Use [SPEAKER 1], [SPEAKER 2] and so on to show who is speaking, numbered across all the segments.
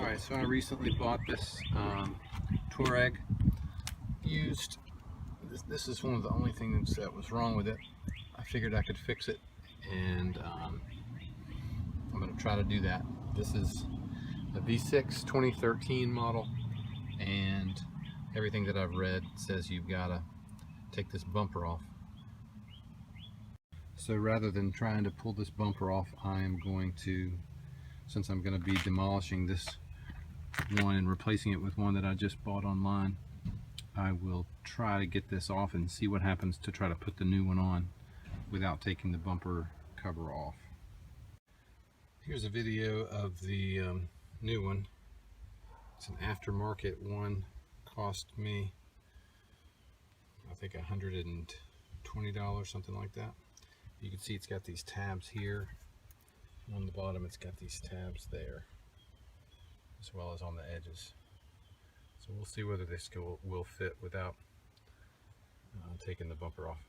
[SPEAKER 1] Alright, so I recently bought this Touareg used. This is one of the only things that was wrong with it. I figured I could fix it, and I'm going to try to do that. This is a V6 2013 model, and everything that I've read says you've got to take this bumper off. So rather than trying to pull this bumper off, I am going to, since I'm going to be demolishing this one and replacing it with one that I just bought online, I will try to get this off and see what happens to try to put the new one on without taking the bumper cover off. Here's a video of the new one. It's an aftermarket one. Cost me, I think, $120, something like that. You can see it's got these tabs here. On the bottom it's got these tabs there, as well as on the edges. So we'll see whether this will fit without taking the bumper off.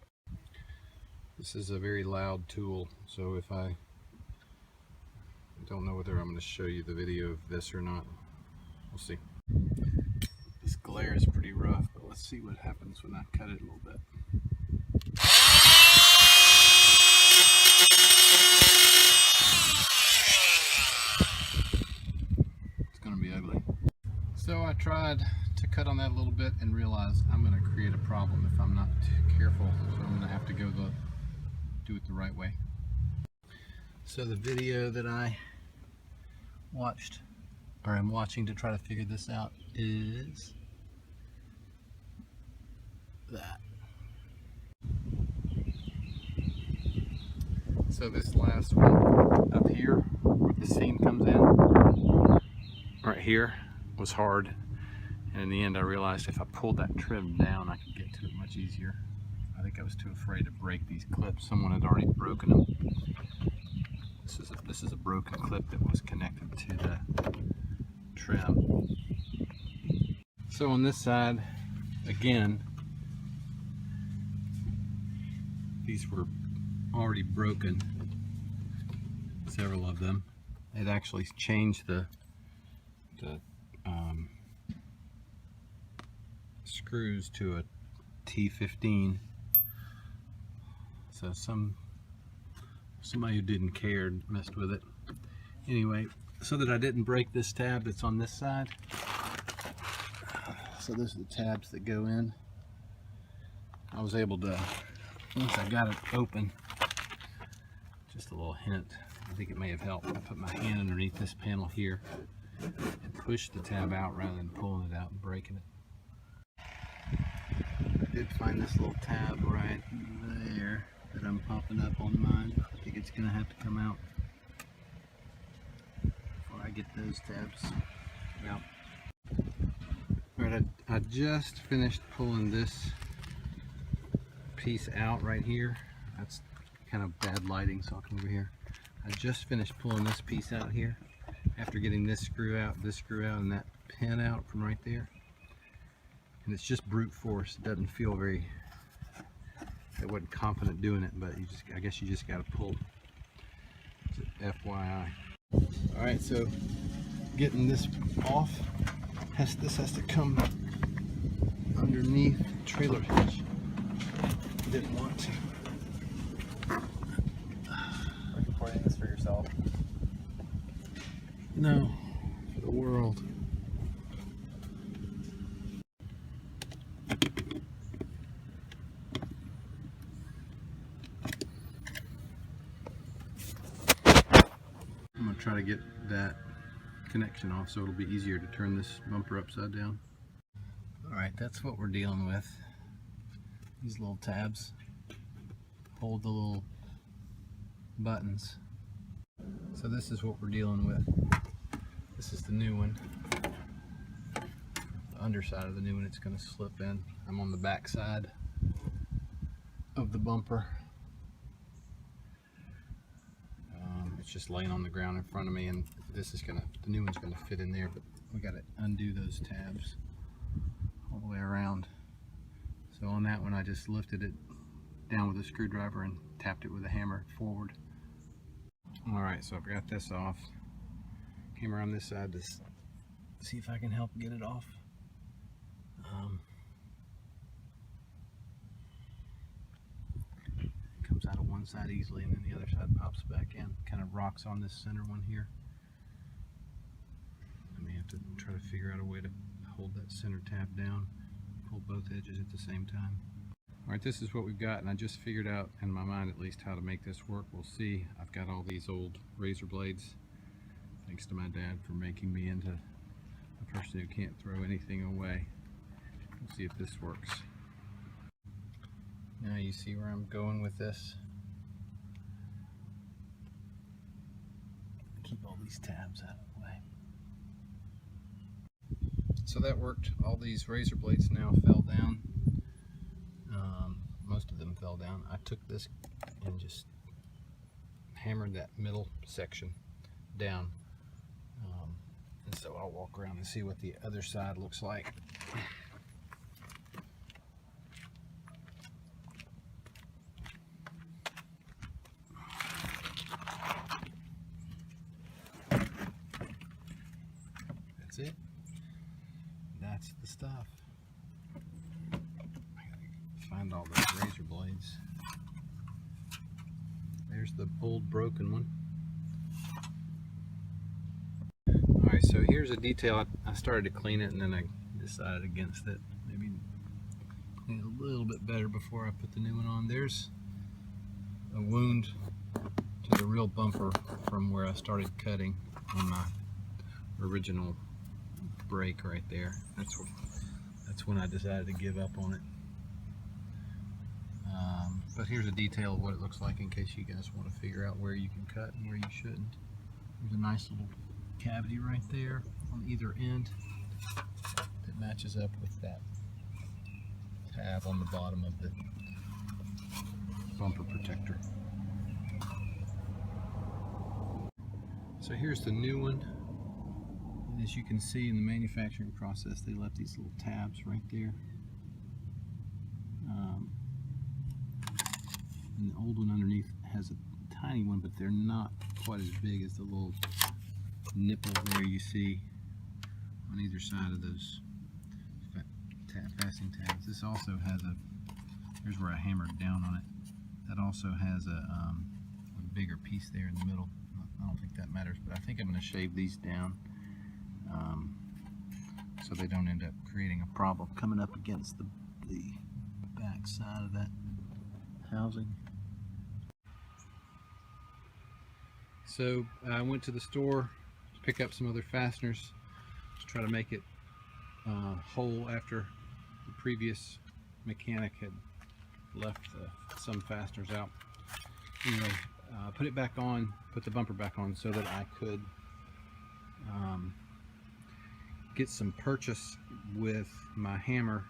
[SPEAKER 1] This is a very loud tool, so if I don't know whether I'm going to show you the video of this or not. We'll see. This glare is pretty rough, but let's see what happens when I cut it a little bit. It's going to be ugly. So I tried to cut on that a little bit and realized I'm going to create a problem if I'm not too careful, so I'm going to have to do it the right way. So the video that I watched, or I'm watching to try to figure this out, is that. So this last one up here, where the seam comes in, right here, was hard, and in the end I realized if I pulled that trim down I could get to it much easier. I think I was too afraid to break these clips. Someone had already broken them. This is a broken clip that was connected to the trim. So on this side, again, these were already broken, several of them. It actually changed the screws to a T15. So somebody who didn't care messed with it. Anyway, so that I didn't break this tab that's on this side. So those are the tabs that go in. I was able to, once I got it open, just a little hint, I think it may have helped. I put my hand underneath this panel here and pushed the tab out rather than pulling it out and breaking it. I did find this little tab right there that I'm popping up on mine. I think it's going to have to come out before I get those tabs out. Alright, I just finished pulling this piece out right here. That's kind of bad lighting, so I'll come over here. I just finished pulling this piece out here after getting this screw out, and that pin out from right there. And it's just brute force. It doesn't feel very, I wasn't confident doing it, but I guess you just got to pull. It's FYI. Alright, so getting this off, this has to come underneath the trailer hitch. Didn't want to.
[SPEAKER 2] Are you pouring this for yourself?
[SPEAKER 1] No, for the world. I'm going to try to get that connection off so it'll be easier to turn this bumper upside down. Alright, that's what we're dealing with. These little tabs hold the little buttons. So this is what we're dealing with. This is the new one. The underside of the new one, it's going to slip in. I'm on the back side of the bumper. It's just laying on the ground in front of me, and this is the new one's gonna fit in there, but we gotta undo those tabs all the way around. So on that one, I just lifted it down with a screwdriver and tapped it with a hammer forward. All right, so I've got this off. Came around this side to see if I can help get it off. It comes out of one side easily, and then the other side pops back in. Kind of rocks on this center one here. I may have to try to figure out a way to hold that center tab down, pull both edges at the same time. Alright, this is what we've got, and I just figured out, in my mind at least, how to make this work. We'll see. I've got all these old razor blades, thanks to my dad for making me into a person who can't throw anything away. Let's see if this works. Now you see where I'm going with this. Keep all these tabs out of the way. So that worked. All these razor blades now fell down. Most of them fell down. I took this and just hammered that middle section down. And so I'll walk around and see what the other side looks like. That's it. That's the stuff. Find all those razor blades. There's the old broken one. Alright, so here's a detail. I started to clean it and then I decided against it. Maybe clean it a little bit better before I put the new one on. There's a wound to the real bumper from where I started cutting on my original break right there. That's when I decided to give up on it. But here's a detail of what it looks like in case you guys want to figure out where you can cut and where you shouldn't. There's a nice little cavity right there on either end that matches up with that tab on the bottom of the bumper protector. So here's the new one. And as you can see in the manufacturing process, they left these little tabs right there. And the old one underneath has a tiny one, but they're not quite as big as the little nipple there you see on either side of those fastening tabs. This also has here's where I hammered down on it. That also has a bigger piece there in the middle. I don't think that matters, but I think I'm going to shave these down so they don't end up creating a problem coming up against the back side of that housing. So I went to the store to pick up some other fasteners to try to make it whole after the previous mechanic had left some fasteners out. Anyway, put it back on, put the bumper back on so that I could get some purchase with my hammer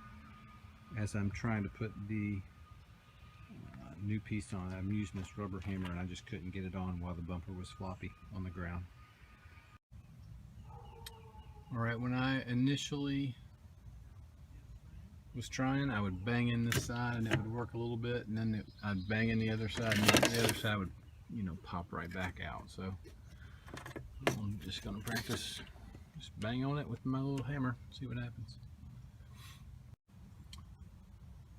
[SPEAKER 1] as I'm trying to put the new piece on. I'm using this rubber hammer and I just couldn't get it on while the bumper was floppy on the ground. Alright, when I initially was trying, I would bang in this side and it would work a little bit, and then I'd bang in the other side and the other side would, you know, pop right back out. So I'm just going to practice just bang on it with my little hammer, see what happens.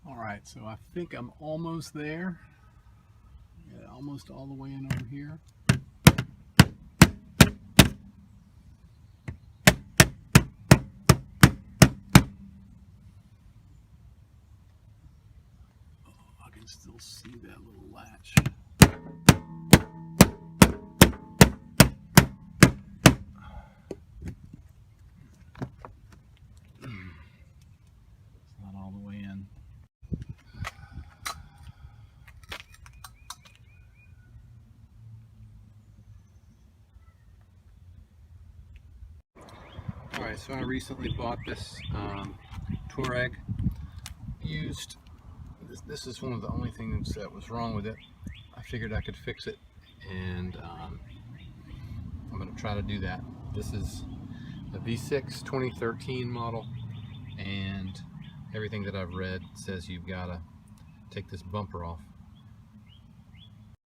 [SPEAKER 1] Alright, so I think I'm almost there. Yeah, almost all the way in over here. Oh, I can still see that little latch. It's not all the way in. Alright, so I recently bought this Touareg used. This is one of the only things that was wrong with it. I figured I could fix it, and I'm going to try to do that. This is a V6 2013 model, and everything that I've read says you've got to take this bumper off